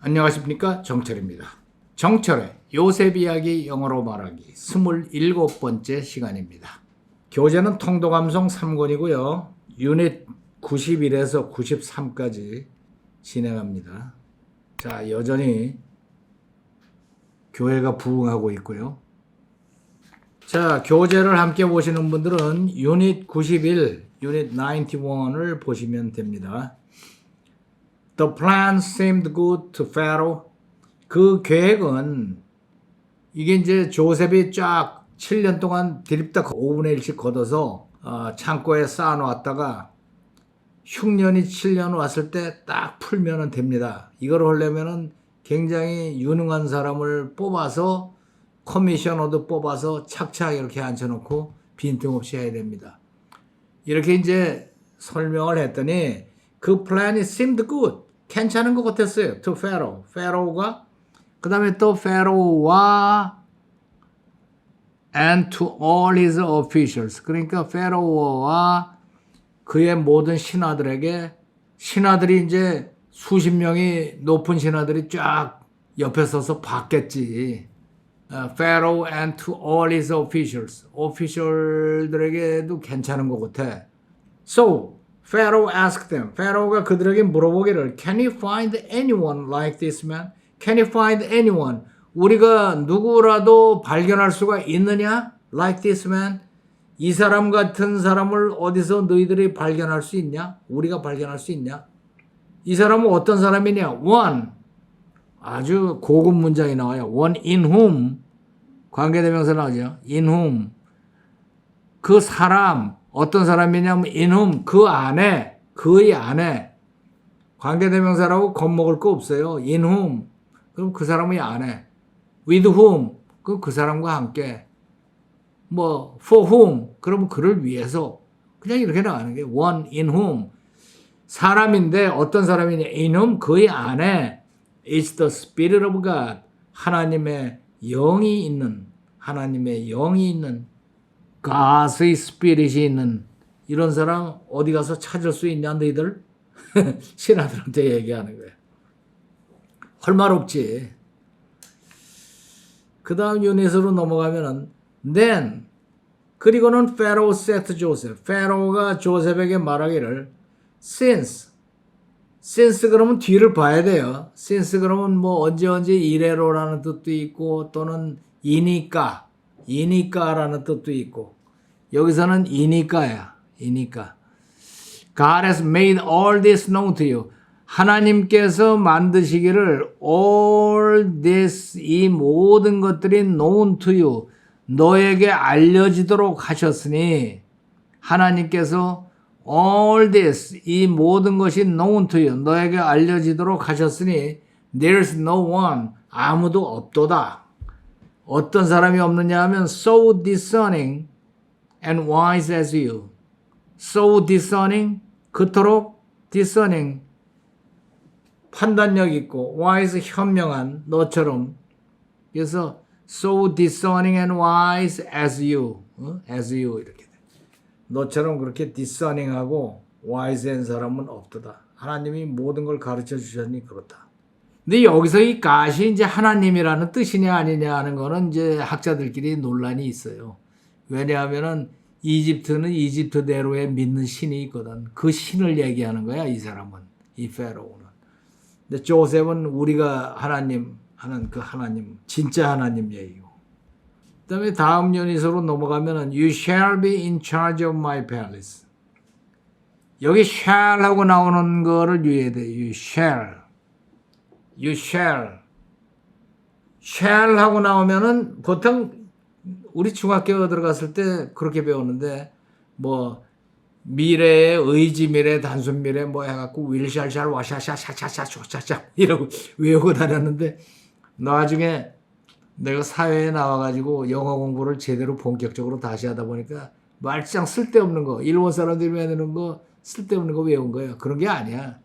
안녕하십니까, 정철입니다. 정철의 요셉 이야기 영어로 말하기 27번째 시간입니다. 교재는 통도감성 3권이고요. 유닛 91에서 93까지 진행합니다. 자, 여전히 교회가 부흥하고 있고요. 자, 교재를 함께 보시는 분들은 유닛 91, 유닛 91을 보시면 됩니다. The plan seemed good to Pharaoh. 그 계획은 이게 이제 조셉이 쫙 7년 동안 드립다 5분의 1씩 걷어서 창고에 쌓아놓았다가 흉년이 7년 왔을 때 딱 풀면 됩니다. 이걸 하려면은 굉장히 유능한 사람을 뽑아서 커미셔너도 뽑아서 착착 이렇게 앉혀놓고 빈틈없이 해야 됩니다. 이렇게 이제 설명을 했더니 그 플랜이 seemed good. 괜찮은 것 같았어요. to Pharaoh. Pharaoh가 그 다음에 또 Pharaoh와 and to all his officials. 그러니까 Pharaoh와 그의 모든 신하들에게 신하들이 이제 수십 명이 높은 신하들이 쫙 옆에 서서 봤겠지. Pharaoh and to all his officials. 오피셜들에게도 괜찮은 것 같아. So Pharaoh asked them. Pharaoh가 그들에게 물어보기를 Can you find anyone like this man? Can you find anyone? 우리가 누구라도 발견할 수가 있느냐? Like this man? 이 사람 같은 사람을 어디서 너희들이 발견할 수 있냐? 우리가 발견할 수 있냐? 이 사람은 어떤 사람이냐? One. 아주 고급 문장이 나와요. One in whom. 관계대명사 나오죠. In whom. 그 사람. 어떤 사람이냐면 in whom 그 안에 그의 안에 관계대명사라고 겁먹을 거 없어요. in whom 그럼 그 사람의 안에 with whom 그럼 그 사람과 함께 뭐 for whom 그러면 그를 위해서 그냥 이렇게 나가는 게 one in whom 사람인데 어떤 사람이냐 in whom 그의 안에 is the spirit of God 하나님의 영이 있는 God's Spirit이 있는 이런 사람 어디 가서 찾을 수 있냐 너희들? 신하들한테 얘기하는 거예요. 할 말 없지. 그 다음 유닛으로 넘어가면은 then 그리고는 Pharaoh said to Joseph. Pharaoh가 조셉에게 말하기를 since 그러면 뒤를 봐야 돼요. since 그러면 뭐 언제 이래로라는 뜻도 있고 또는 이니까라는 뜻도 있고 여기서는 이니까 God has made all this known to you. 하나님께서 만드시기를 all this 이 모든 것들이 known to you 너에게 알려지도록 하셨으니 하나님께서 all this 이 모든 것이 known to you 너에게 알려지도록 하셨으니 there's no one 아무도 없도다. 어떤 사람이 없느냐 하면 so discerning and wise as you. so discerning 그토록 discerning 판단력 있고 wise 현명한 너처럼 그래서 so discerning and wise as you as you 이렇게 돼. 너처럼 그렇게 discerning하고 wise한 사람은 없도다. 하나님이 모든 걸 가르쳐 주셨으니 그렇다. 근데 여기서 이 God이 이제 하나님이라는 뜻이냐 아니냐 하는 거는 이제 학자들끼리 논란이 있어요. 왜냐하면은 이집트는 이집트대로의 믿는 신이 있거든. 그 신을 얘기하는 거야, 이 사람은. 이 페로우는. 근데 조셉은 우리가 하나님 하는 그 하나님, 진짜 하나님 얘기고. 그 다음에 다음 유닛으로 넘어가면은 You shall be in charge of my palace. 여기 shall 하고 나오는 거를 유의해야 돼. You shall. shall 하고 나오면은 보통 우리 중학교 들어갔을 때 그렇게 배웠는데 뭐 미래의 의지 미래 단순 미래 뭐 해갖고 윌샬샬 와샤샤샤샤샤샤샤 이러고 외우고 다녔는데 나중에 내가 사회에 나와가지고 영어 공부를 제대로 본격적으로 다시 하다 보니까 말짱 쓸데없는 거 일본 사람들이 외우는 거 쓸데없는 거 외운 거예요. 그런 게 아니야.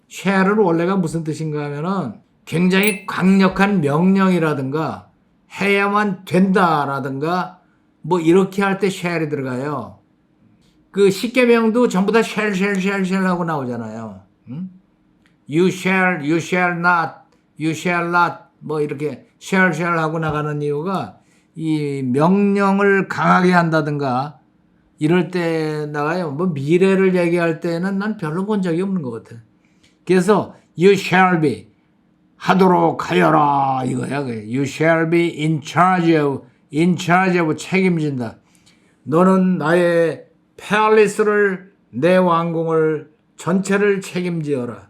shall은 원래가 무슨 뜻인가 하면은 굉장히 강력한 명령이라든가 해야만 된다라든가 뭐 이렇게 할 때 shall이 들어가요. 그 십계명도 전부 다 shall 하고 나오잖아요. You shall not, you shall not 뭐 이렇게 shall 하고 나가는 이유가 이 명령을 강하게 한다든가 이럴 때 나가요. 뭐 미래를 얘기할 때는 난 별로 본 적이 없는 것 같아. 그래서 you shall be 하도록 하여라 이거야. You shall be in charge of 책임진다. 너는 나의 팰리스를 내 왕궁을 전체를 책임지어라.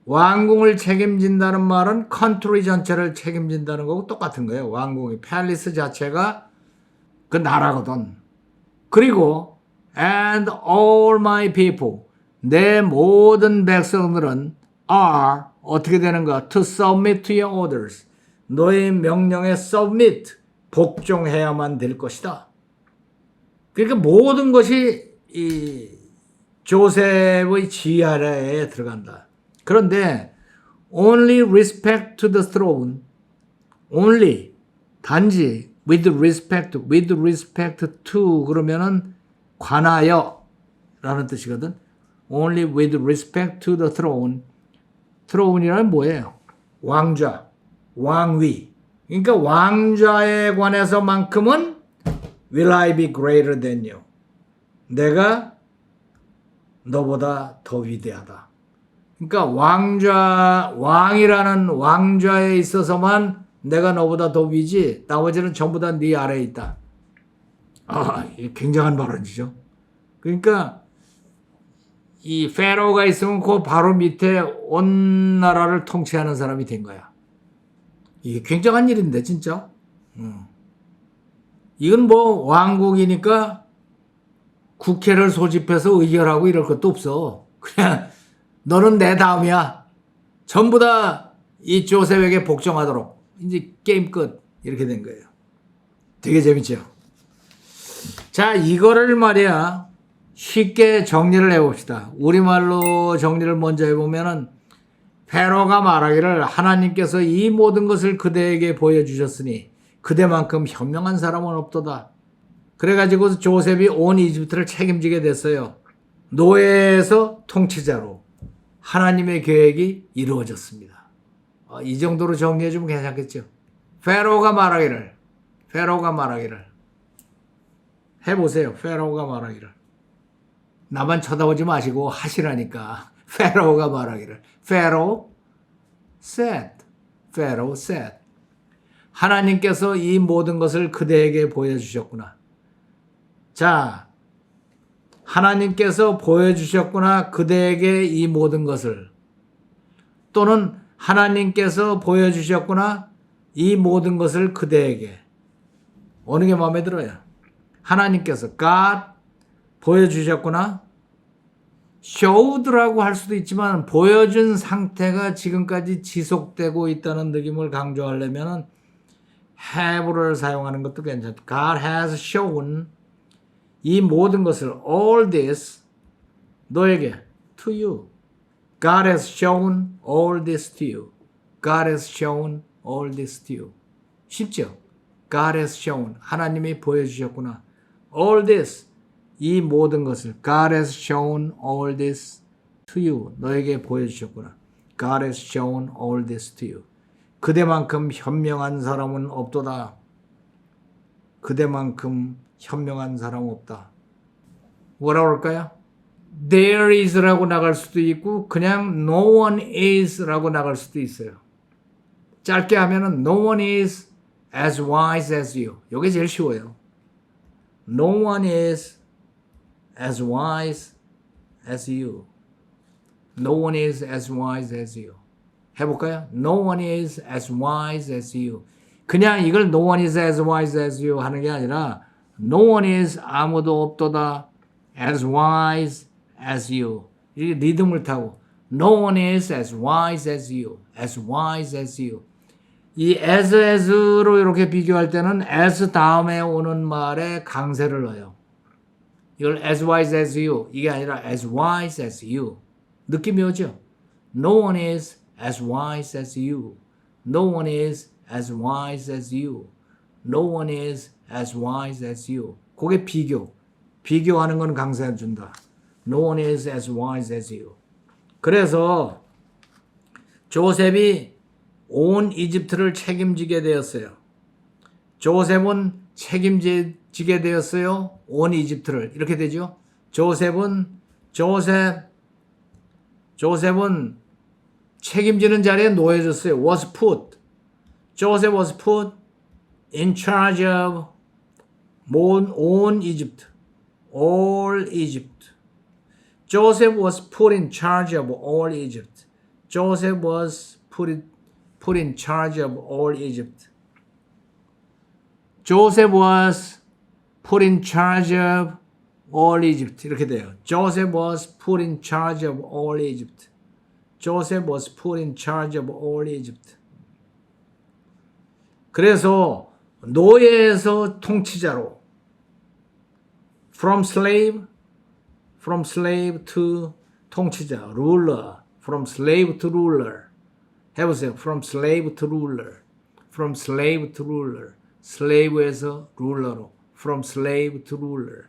왕궁을 책임진다는 말은 컨트리 전체를 책임진다는 거고 똑같은 거예요. 왕궁이 팰리스 자체가 그 나라거든. 그리고 and all my people 내 모든 백성들은 are 어떻게 되는가? To submit to your orders. 너의 명령에 submit, 복종해야만 될 것이다. 그러니까 모든 것이 이 조셉의 지휘 아래에 들어간다. 그런데 only respect to the throne, only 단지 with respect to 그러면은 관하여 라는 뜻이거든. only with respect to the throne. throne이란 뭐예요? 왕좌, 왕위. 그러니까 왕좌에 관해서만큼은 will I be greater than you. 내가 너보다 더 위대하다. 그러니까 왕이라는 왕좌에 있어서만 내가 너보다 더 위지 나머지는 전부 다 네 아래에 있다. 이게 굉장한 발언이죠. 그러니까 이 페로가 있으면 그 바로 밑에 온 나라를 통치하는 사람이 된 거야. 이게 굉장한 일인데 진짜. 이건 뭐 왕국이니까 국회를 소집해서 의결하고 이럴 것도 없어. 그냥 너는 내 다음이야. 전부 다 이 조셉에게 복종하도록. 이제 게임 끝. 이렇게 된 거예요. 되게 재밌죠. 자, 이거를 말이야 쉽게 정리를 해봅시다. 우리말로 정리를 먼저 해보면은 페로가 말하기를 하나님께서 이 모든 것을 그대에게 보여주셨으니 그대만큼 현명한 사람은 없도다. 그래가지고 조셉이 온 이집트를 책임지게 됐어요. 노예에서 통치자로 하나님의 계획이 이루어졌습니다. 이 정도로 정리해주면 괜찮겠죠. 페로가 말하기를 해보세요. 페로가 말하기를 나만 쳐다보지 마시고 하시라니까. 페로가 말하기를 페로 said 하나님께서 이 모든 것을 그대에게 보여주셨구나. 자, 하나님께서 보여주셨구나. 그대에게 이 모든 것을. 또는 하나님께서 보여주셨구나. 이 모든 것을 그대에게. 어느 게 마음에 들어요? 하나님께서 God 보여주셨구나. showed라고 할 수도 있지만 보여준 상태가 지금까지 지속되고 있다는 느낌을 강조하려면 have를 사용하는 것도 괜찮다. God has shown 이 모든 것을 all this 너에게 to you. God has shown all this to you. God has shown all this to you. 쉽죠? God has shown 하나님이 보여주셨구나. all this 이 모든 것을 God has shown all this to you. 너에게 보여주셨구나. God has shown all this to you. 그대만큼 현명한 사람은 없도다. 그대만큼 현명한 사람 없다. 뭐라고 할까요? There is라고 나갈 수도 있고 그냥 no one is라고 나갈 수도 있어요. 짧게 하면은 no one is as wise as you. 이게 제일 쉬워요. No one is as wise as you. No one is as wise as you. 해볼까요? No one is as wise as you. 그냥 이걸 no one is as wise as you 하는 게 아니라 no one is 아무도 없도다 as wise as you. 이 리듬을 타고 no one is as wise as you. as wise as you. 이 as로 이렇게 비교할 때는 as 다음에 오는 말에 강세를 넣어요. 이걸 as wise as you 이게 아니라 as wise as you. 느낌이 오죠? No one is as wise as you. No one is as wise as you. No one is as wise as you. 그게 비교하는 건 강세 준다. No one is as wise as you. 그래서 조셉이 온 이집트를 책임지게 되었어요. 조셉은 책임지게 되었어요. 온 이집트를. 이렇게 되죠. 조셉은 책임지는 자리에 놓여졌어요. was put. Joseph was put in charge of 온 Egypt. All Egypt. Joseph was put in charge of all Egypt. Joseph was put in charge of all Egypt. Joseph was put in charge of all Egypt. 이렇게 돼요. Joseph was put in charge of all Egypt. Joseph was put in charge of all Egypt. 그래서 노예에서 통치자로 from slave to 통치자 ruler from slave to ruler 해보세요. from slave to ruler from slave to ruler slave에서 ruler로 from slave to ruler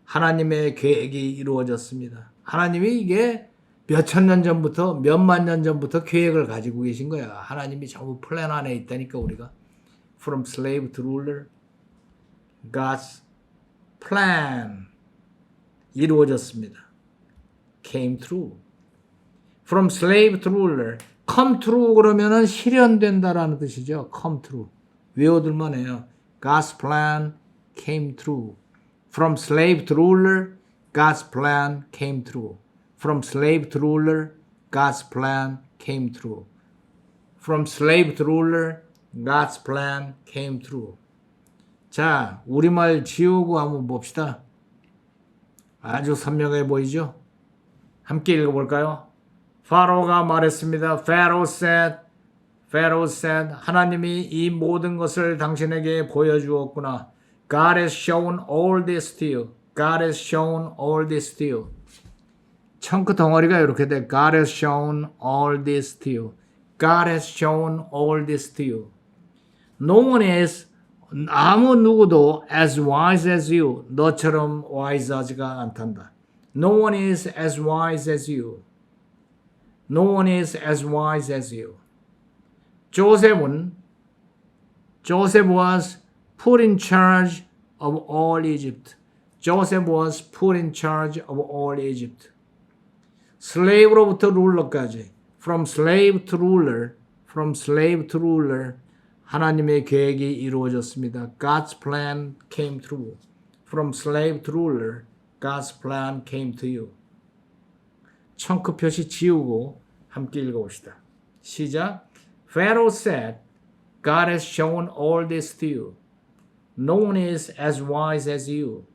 하나님의 계획이 이루어졌습니다. 하나님이 이게 몇천 년 전부터 몇만 년 전부터 계획을 가지고 계신 거야. 하나님이 전부 플랜 안에 있다니까 우리가 from slave to ruler God's plan 이루어졌습니다. came true from slave to ruler come true 그러면은 실현된다라는 뜻이죠. come true 외워둘만 해요. God's plan came true from slave to ruler God's plan came true from slave to ruler God's plan came true from slave to ruler God's plan came true 자 우리말 지우고 한번 봅시다. 아주 선명해 보이죠? 함께 읽어볼까요? 파로가 말했습니다. Pharaoh said, 하나님이 이 모든 것을 당신에게 보여주었구나. God has shown all this to you. God has shown all this to you. 청크 덩어리가 이렇게 돼. God has shown all this to you. God has shown all this to you. No one is 아무 누구도 as wise as you. 너처럼 wise하지가 않단다. No one is as wise as you. No one is as wise as you. Joseph was put in charge of all Egypt. Joseph was put in charge of all Egypt. slave로부터 룰러까지. From slave to ruler. From slave to ruler. 하나님의 계획이 이루어졌습니다. God's plan came true. From slave to ruler, God's plan came to you. 청크 표시 지우고 함께 읽어봅시다. 시작. Pharaoh said, God has shown all this to you. No one is as wise as you.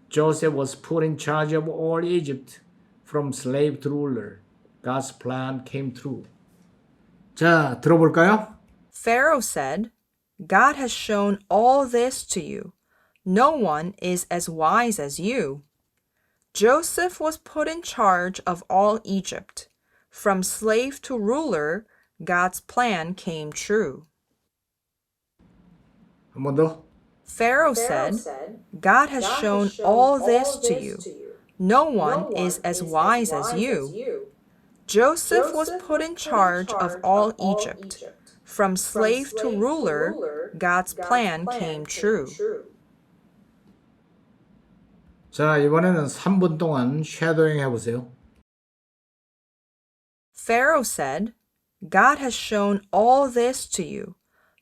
Joseph was put in charge of all Egypt. From slave to ruler, God's plan came true. 자, 들어볼까요? Pharaoh said, God has shown all this to you. No one is as wise as you. Joseph was put in charge of all Egypt. From slave to ruler, God's plan came true. 한 번 더. Pharaoh said, God has shown all this to you. No one is as wise as you. Joseph was put in charge of all Egypt. From slave to ruler, God's plan came true. 자, 이번에는 3분 동안 쉐도잉 해보세요. Pharaoh said, God has shown all this to you.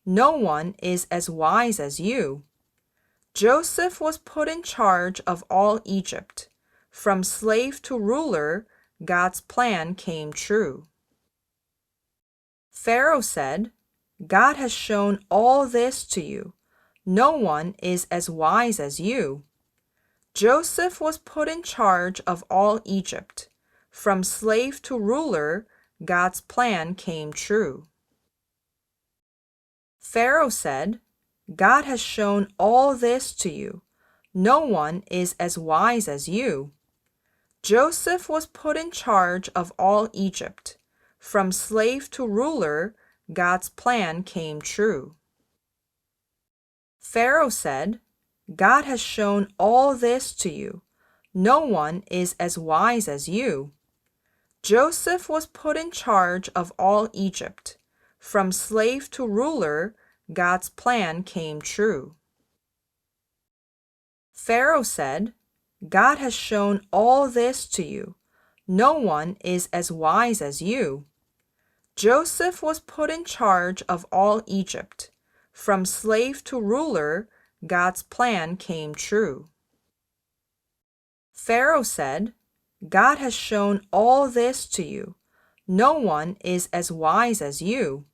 No one is as wise as you. Joseph was put in charge of all Egypt. From slave to ruler, God's plan came true. Pharaoh said, God has shown all this to you. No one is as wise as you. Joseph was put in charge of all Egypt. From slave to ruler, God's plan came true. Pharaoh said, God has shown all this to you. No one is as wise as you. Joseph was put in charge of all Egypt. From slave to ruler, God's plan came true. Pharaoh said, God has shown all this to you. No one is as wise as you. Joseph was put in charge of all Egypt. From slave to ruler, God's plan came true. Pharaoh said, God has shown all this to you. No one is as wise as you. Joseph was put in charge of all Egypt. From slave to ruler, God's plan came true. Pharaoh said, God has shown all this to you. No one is as wise as you.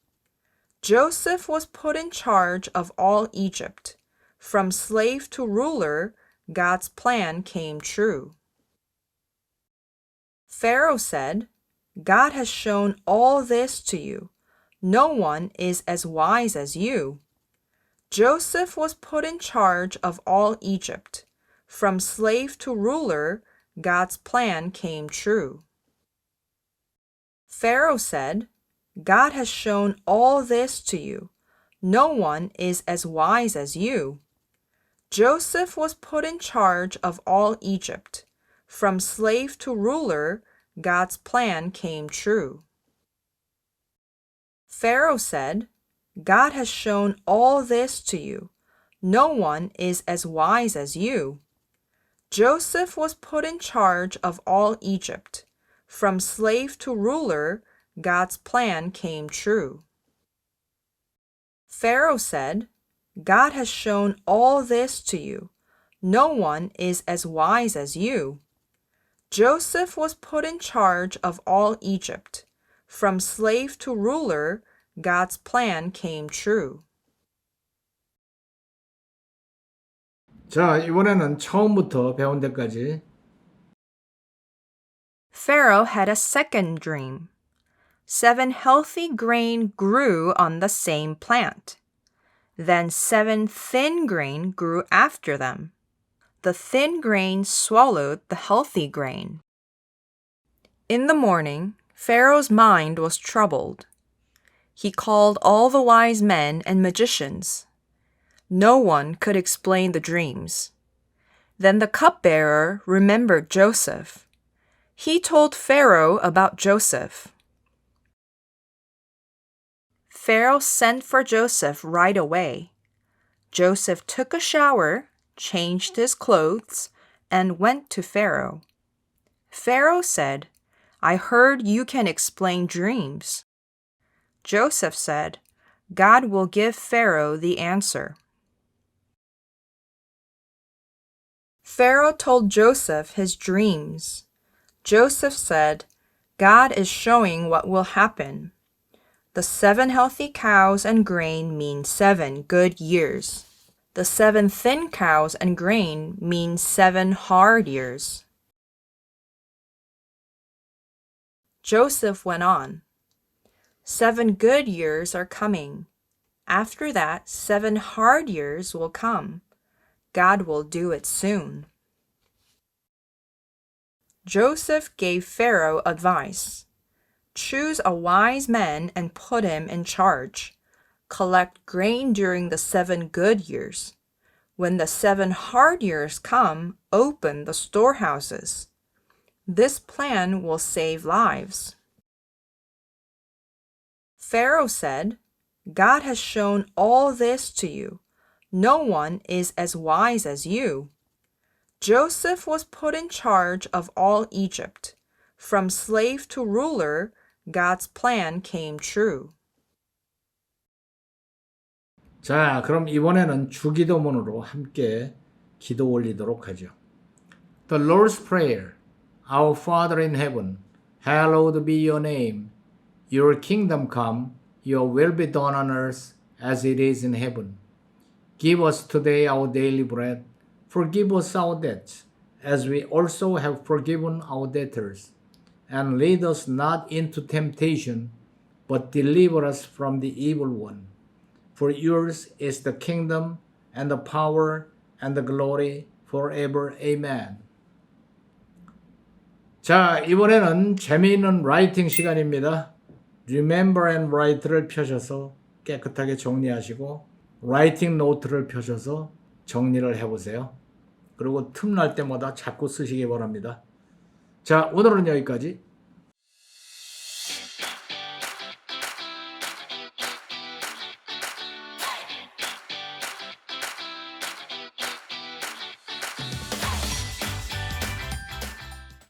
Joseph was put in charge of all Egypt. From slave to ruler, God's plan came true. Pharaoh said, God has shown all this to you. No one is as wise as you. Joseph was put in charge of all Egypt. From slave to ruler, God's plan came true. Pharaoh said, God has shown all this to you. No one is as wise as you. Joseph was put in charge of all Egypt. From slave to ruler, God's plan came true. Pharaoh said, God has shown all this to you. No one is as wise as you. Joseph was put in charge of all Egypt. From slave to ruler, God's plan came true. Pharaoh said, God has shown all this to you. No one is as wise as you. Joseph was put in charge of all Egypt. From slave to ruler, God's plan came true. 자, 이번에는 처음부터 배운 데까지. Pharaoh had a second dream. 7 healthy grain grew on the same plant. Then 7 thin grain grew after them. The thin grain swallowed the healthy grain. In the morning, Pharaoh's mind was troubled. He called all the wise men and magicians. No one could explain the dreams. Then the cupbearer remembered Joseph. He told Pharaoh about Joseph. Pharaoh sent for Joseph right away. Joseph took a shower, changed his clothes, and went to Pharaoh. Pharaoh said, I heard you can explain dreams. Joseph said, God will give Pharaoh the answer. Pharaoh told Joseph his dreams. Joseph said, God is showing what will happen. The 7 healthy cows and grain mean 7 good years. The 7 thin cows and grain mean 7 hard years. Joseph went on. 7 good years are coming. After that, 7 hard years will come. God will do it soon. Joseph gave Pharaoh advice. Choose a wise man and put him in charge. Collect grain during the 7 good years. When the 7 hard years come, open the storehouses. This plan will save lives. Pharaoh said, God has shown all this to you. No one is as wise as you. Joseph was put in charge of all Egypt. From slave to ruler, God's plan came true. 자, 그럼 이번에는 주기도문으로 함께 기도 올리도록 하죠. The Lord's Prayer. Our Father in heaven, hallowed be your name. Your kingdom come, your will be done on earth as it is in heaven. Give us today our daily bread. Forgive us our debts, as we also have forgiven our debtors. And lead us not into temptation, but deliver us from the evil one. For yours is the kingdom, and the power, and the glory, forever. Amen. 자, 이번에는 재미있는 라이팅 시간입니다. Remember and Write를 펴셔서 깨끗하게 정리하시고 라이팅 노트를 펴셔서 정리를 해보세요. 그리고 틈날 때마다 자꾸 쓰시기 바랍니다. 자, 오늘은 여기까지.